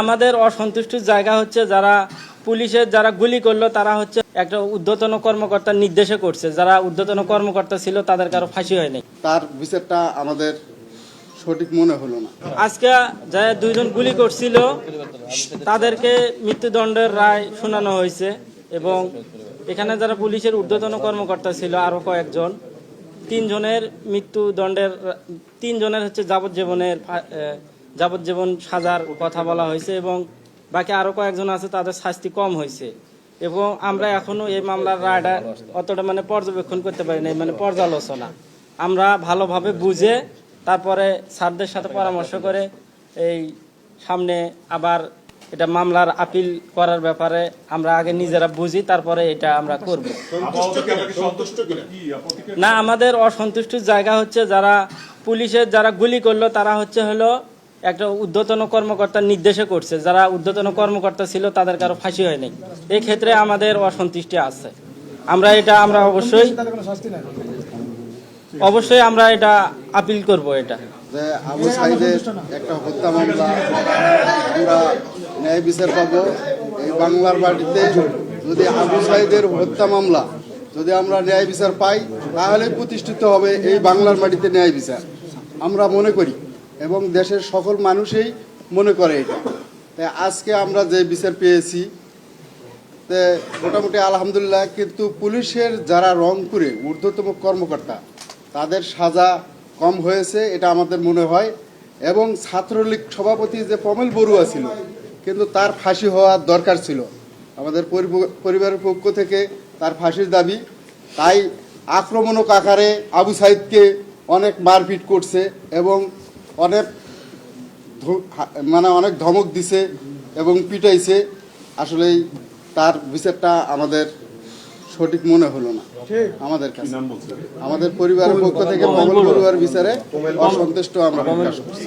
আমাদের অসন্তুষ্টির জায়গা হচ্ছে যারা পুলিশের যারা গুলি করলো তারা হচ্ছে একটা ঊর্ধ্বতন কর্মকর্তার নির্দেশে করছে। যারা ঊর্ধ্বতন কর্মকর্তা ছিল তাদের কারো ফাঁসি হয়নি। তার বিচারটা আমাদের সঠিক মনে হলো না। আজকে যারা দুইজন গুলি করছিল তাদেরকে মৃত্যুদণ্ডের রায় শোনানো হয়েছে এবং এখানে যারা পুলিশের ঊর্ধ্বতন কর্মকর্তা ছিল আরো কয়েকজন, তিনজনের হচ্ছে যাবজ্জীবন সাজার কথা বলা হয়েছে এবং বাকি আরো কয়েকজন আছে তাদের শাস্তি কম হয়েছে। এবং আমরা এখনো এই মামলার রায়টা অতটা পর্যবেক্ষণ করতে পারি নাই, পর্যালোচনা আমরা ভালোভাবে বুঝে তারপরে স্যারদের সাথে পরামর্শ করে এই সামনে আবার এটা মামলার আপিল করার ব্যাপারে আমরা আগে নিজেরা বুঝি, তারপরে এটা আমরা করব। না, আমাদের অসন্তুষ্টির জায়গা হচ্ছে যারা পুলিশের যারা গুলি করলো তারা হলো একটা ঊর্ধ্বতন কর্মকর্তার নির্দেশে করছে। যারা ঊর্ধ্বতন কর্মকর্তা ছিল তাদের কারো ফাঁসি হয়নি। এই ক্ষেত্রে আমাদের অসন্তুষ্টি আছে। আমরা অবশ্যই আমরা এটা আপিল করব। এটা যে আবু সাইদের একটা হত্যা মামলা আমরা ন্যায় বিচার পাবো এই বাংলার মাটিতে। যদি আবু সাইদের হত্যা মামলা যদি আমরা ন্যায় বিচার পাই তাহলে প্রতিষ্ঠিত হবে এই বাংলার মাটিতে ন্যায় বিচার, আমরা মনে করি এবং দেশের সকল মানুষই মনে করে এটা। তাই আজকে আমরা যে বিচার পেয়েছি মোটামুটি আলহামদুলিল্লাহ। কিন্তু পুলিশের যারা রংপুরে ঊর্ধ্বতম কর্মকর্তা তাদের সাজা কম হয়েছে এটা আমাদের মনে হয়। এবং ছাত্রলীগ সভাপতি যে পমেল বড়ুয়া ছিল কিন্তু তার ফাঁসি হওয়ার দরকার ছিল। আমাদের পরিবারের পক্ষ থেকে তার ফাঁসির দাবি। তাই আক্রমণক আকারে আবু সাইদকে অনেক মারপিট করছে এবং অনেক ধমক দিছে এবং পিটাইছে। আসলেই তার বিচারটা আমাদের সঠিক মনে হলো না আমাদের কাছে। আমাদের পরিবারের পক্ষ থেকে পমেল বড়ুয়ার বিচারে অসন্তুষ্ট আমরা প্রকাশ করছি।